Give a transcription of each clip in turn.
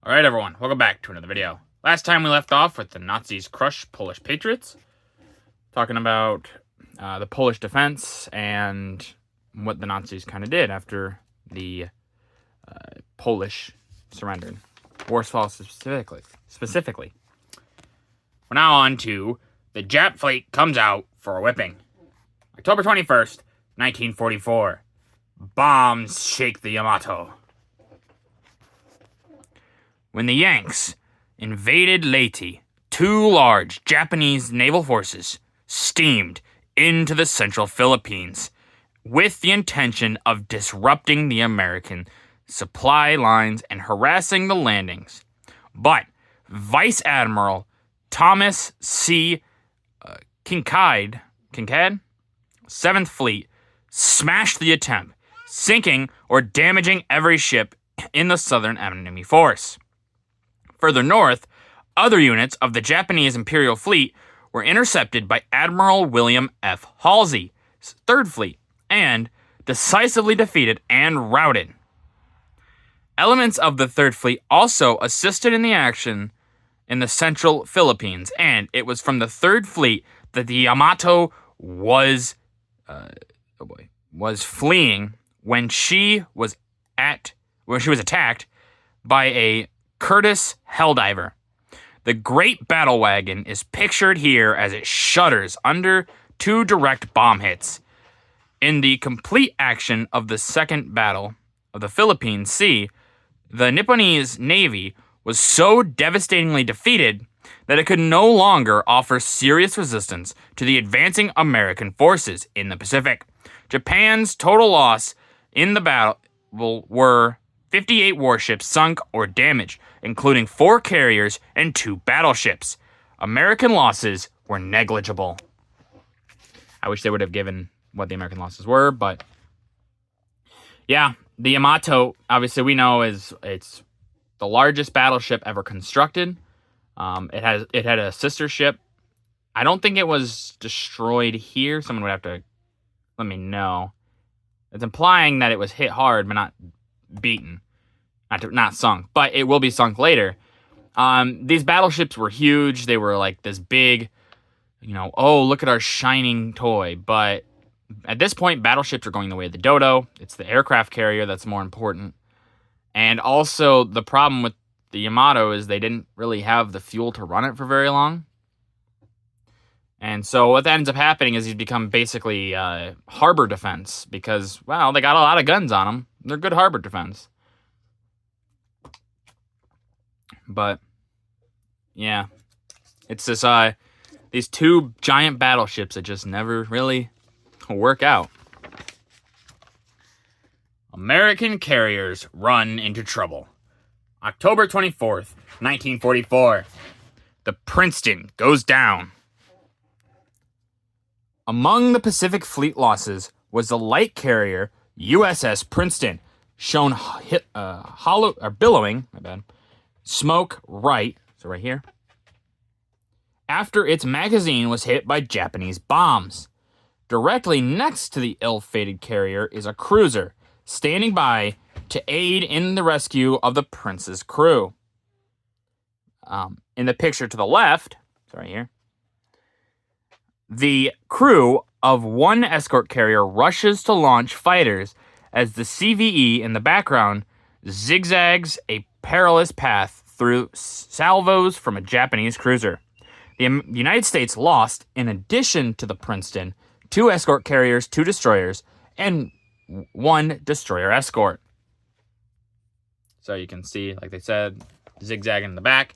Alright everyone, welcome back to another video. Last time we left off with the Nazis crush Polish patriots, talking about the Polish defense and what the Nazis kind of did after the Polish surrendered. Warsaw specifically. We're now on to the Jap fleet comes out for a whipping. October 21st, 1944. Bombs shake the Yamato. When the Yanks invaded Leyte, two large Japanese naval forces steamed into the central Philippines with the intention of disrupting the American supply lines and harassing the landings. But Vice Admiral Thomas C. Kincaid, 7th Fleet, smashed the attempt, sinking or damaging every ship in the southern enemy force. Further north, other units of the Japanese Imperial Fleet were intercepted by Admiral William F. Halsey's 3rd Fleet and decisively defeated and routed. Elements of the 3rd Fleet also assisted in the action in the central Philippines, and it was from the 3rd Fleet that the Yamato was fleeing when she was attacked by a Curtiss Helldiver. The Great Battle Wagon is pictured here as it shudders under 2 direct bomb hits. In the complete action of the Second Battle of the Philippine Sea, the Nipponese Navy was so devastatingly defeated that it could no longer offer serious resistance to the advancing American forces in the Pacific. Japan's total loss in the battle were 58 warships sunk or damaged, including 4 carriers and 2 battleships. American losses were negligible. I wish they would have given what the American losses were, but yeah, the Yamato, obviously we know it's the largest battleship ever constructed. It had a sister ship. I don't think it was destroyed here. Someone would have to let me know. It's implying that it was hit hard, but not beaten, not sunk, but it will be sunk later. These battleships were huge. They were like this big, oh, look at our shining toy. But at this point, battleships are going the way of the dodo. It's the aircraft carrier that's more important. And also, the problem with the Yamato is they didn't really have the fuel to run it for very long. And so what ends up happening is he's become basically harbor defense because, well, they got a lot of guns on them. They're good harbor defense. But, yeah, it's this these 2 giant battleships that just never really work out. American carriers run into trouble. October 24th, 1944. The Princeton goes down. Among the Pacific Fleet losses was the light carrier USS Princeton, shown billowing, smoke right here, after its magazine was hit by Japanese bombs. Directly next to the ill-fated carrier is a cruiser, standing by to aid in the rescue of the Prince's crew. In the picture to the left, the crew of one escort carrier rushes to launch fighters as the CVE in the background zigzags a perilous path through salvos from a Japanese cruiser. The United States lost, in addition to the Princeton, 2 escort carriers, 2 destroyers, and 1 destroyer escort. So you can see, like they said, zigzagging in the back.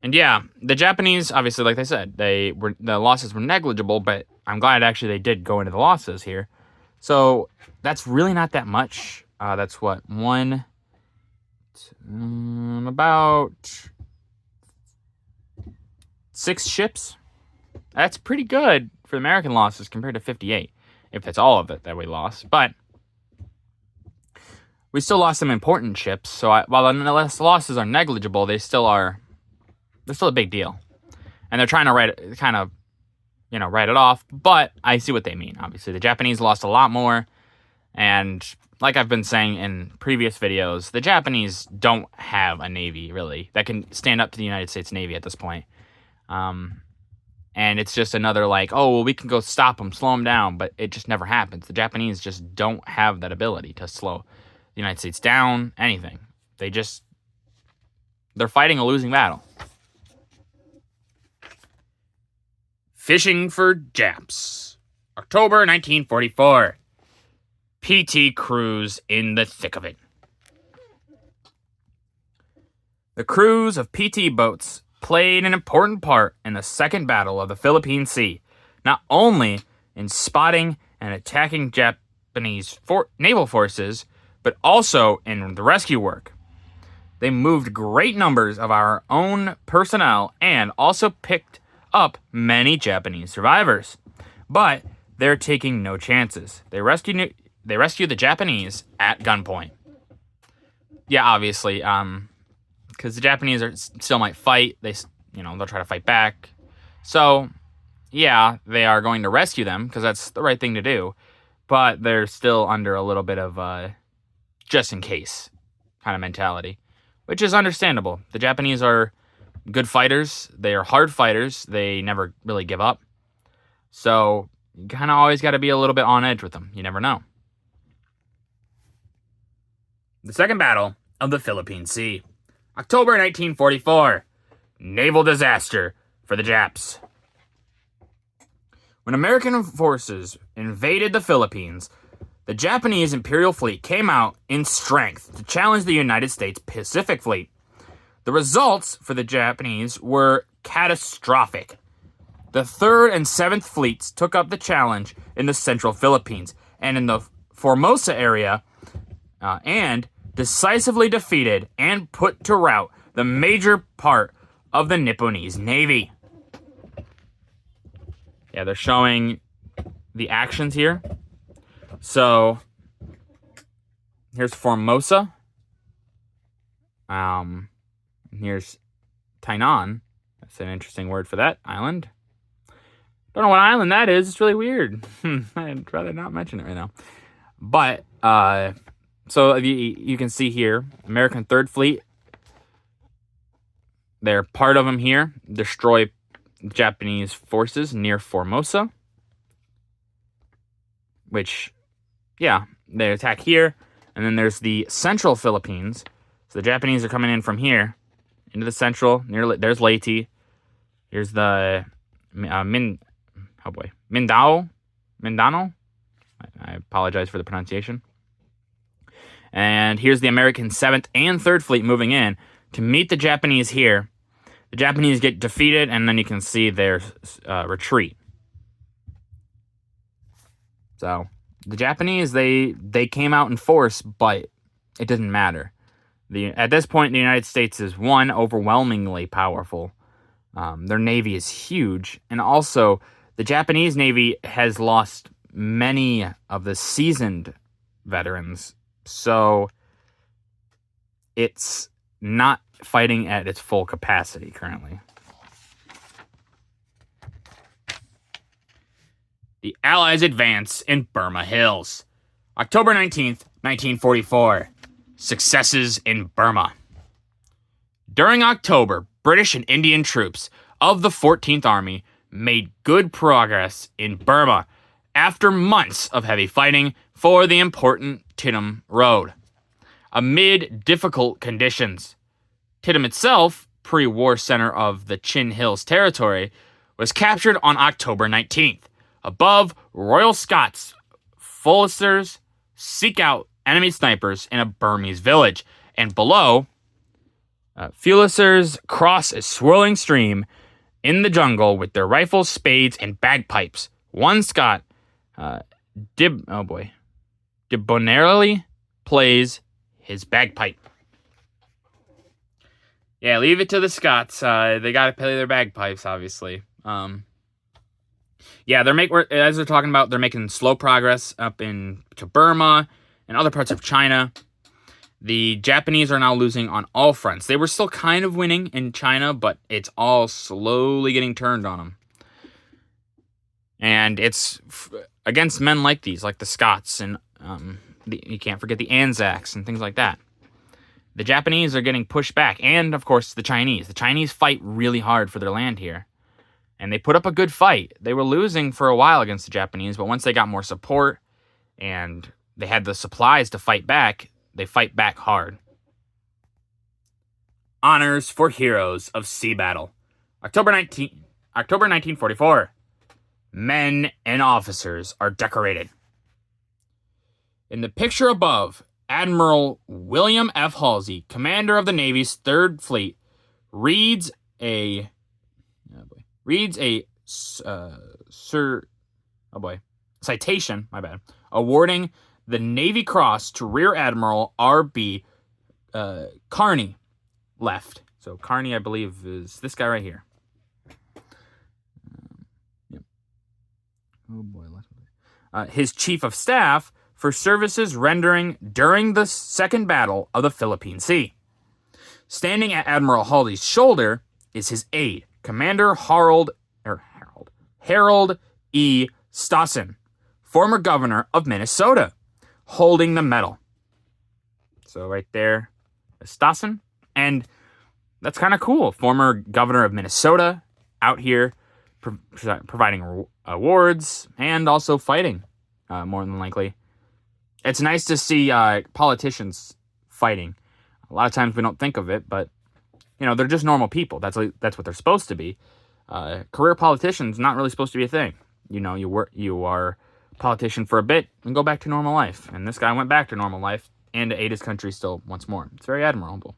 And yeah, the Japanese, obviously, like they said, the losses were negligible, but I'm glad actually they did go into the losses here. So that's really not that much. That's what, about 6 ships. That's pretty good for the American losses compared to 58, if it's all of it that we lost. But we still lost some important ships. So while the losses are negligible, they're still a big deal. And they're trying to write it off. But I see what they mean. Obviously, the Japanese lost a lot more. And like I've been saying in previous videos, the Japanese don't have a navy, really, that can stand up to the United States Navy at this point. And it's just another like, oh, well, we can go stop them, slow them down, but it just never happens. The Japanese just don't have that ability to slow the United States down, anything. They're fighting a losing battle. Fishing for Japs. October 1944. PT crews in the thick of it. The crews of PT boats played an important part in the Second Battle of the Philippine Sea, not only in spotting and attacking Japanese naval forces, but also in the rescue work. They moved great numbers of our own personnel and also picked up many Japanese survivors. But they're taking no chances. They rescue the Japanese at gunpoint. Yeah, obviously, because the Japanese still might fight. They'll try to fight back. So, yeah, they are going to rescue them because that's the right thing to do. But they're still under a little bit of just in case kind of mentality, which is understandable. The Japanese are good fighters. They are hard fighters. They never really give up. So you kind of always got to be a little bit on edge with them. You never know. The Second Battle of the Philippine Sea. October 1944. Naval disaster for the Japs. When American forces invaded the Philippines, the Japanese Imperial Fleet came out in strength to challenge the United States Pacific Fleet. The results for the Japanese were catastrophic. The 3rd and 7th Fleets took up the challenge in the central Philippines and in the Formosa area and decisively defeated and put to rout the major part of the Nipponese Navy. Yeah, they're showing the actions here. So, here's Formosa. Here's Tainan. That's an interesting word for that island. Don't know what island that is. It's really weird. I'd rather not mention it right now. But, so you can see here, American 3rd Fleet. They're part of them here. Destroy Japanese forces near Formosa. Which, yeah, they attack here. And then there's the central Philippines. So the Japanese are coming in from here into the central. There's Leyte. Here's the Mindanao. I apologize for the pronunciation. And here's the American 7th and 3rd Fleet moving in to meet the Japanese here. The Japanese get defeated, and then you can see their retreat. So the Japanese, they came out in force, but it doesn't matter. At this point, the United States is, one, overwhelmingly powerful. Their navy is huge, and also the Japanese Navy has lost many of the seasoned veterans, so it's not fighting at its full capacity currently. The Allies advance in Burma Hills. October 19th, 1944. Successes in Burma. During October, British and Indian troops of the 14th Army made good progress in Burma after months of heavy fighting for the important Tidum Road. Amid difficult conditions, Tidum itself, pre-war center of the Chin Hills Territory, was captured on October 19th. Above, Royal Scots Fulicers seek out enemy snipers in a Burmese village, and below, Fulicers cross a swirling stream in the jungle with their rifles, spades, and bagpipes. One Scot, debonairly plays his bagpipe. Yeah, leave it to the Scots. They gotta play their bagpipes, obviously. Yeah, as they're talking about, they're making slow progress up to Burma and other parts of China. The Japanese are now losing on all fronts. They were still kind of winning in China, but it's all slowly getting turned on them. And it's against men like these, like the Scots and You can't forget the Anzacs and things like that. The Japanese are getting pushed back, and of course the Chinese. The Chinese fight really hard for their land here, and they put up a good fight. They were losing for a while against the Japanese, but once they got more support and they had the supplies to fight back, they fight back hard. Honors for Heroes of Sea Battle. October 1944. Men and officers are decorated. In the picture above, Admiral William F. Halsey, commander of the Navy's 3rd Fleet, reads a citation, awarding the Navy Cross to Rear Admiral R.B. Carney, left. So Carney, I believe, is this guy right here. Yep. Oh boy, his chief of staff for services rendering during the Second Battle of the Philippine Sea. Standing at Admiral Halsey's shoulder is his aide, Commander Harold E. Stassen, former governor of Minnesota, holding the medal. So right there is Stassen, and that's kind of cool. Former governor of Minnesota out here providing awards and also fighting, more than likely. It's nice to see politicians fighting. A lot of times we don't think of it, but they're just normal people. That's what they're supposed to be. Career politicians not really supposed to be a thing. You are a politician for a bit and go back to normal life. And this guy went back to normal life and to aid his country still once more. It's very admirable.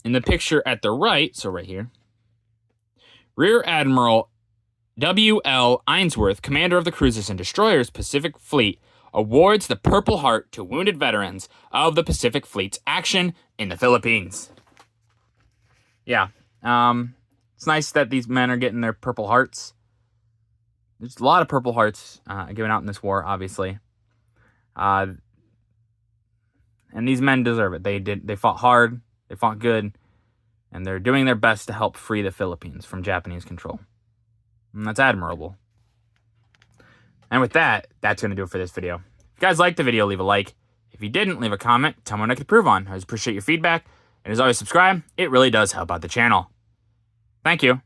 In the picture at the right, so right here, Rear Admiral W.L. Ainsworth, commander of the Cruisers and Destroyers Pacific Fleet, awards the Purple Heart to wounded veterans of the Pacific Fleet's action in the Philippines. Yeah, it's nice that these men are getting their Purple Hearts. There's a lot of Purple Hearts given out in this war, obviously. And these men deserve it. They fought hard, they fought good, and they're doing their best to help free the Philippines from Japanese control. And that's admirable. And with that, that's going to do it for this video. If you guys liked the video, leave a like. If you didn't, leave a comment. Tell me what I could improve on. I always appreciate your feedback. And as always, subscribe. It really does help out the channel. Thank you.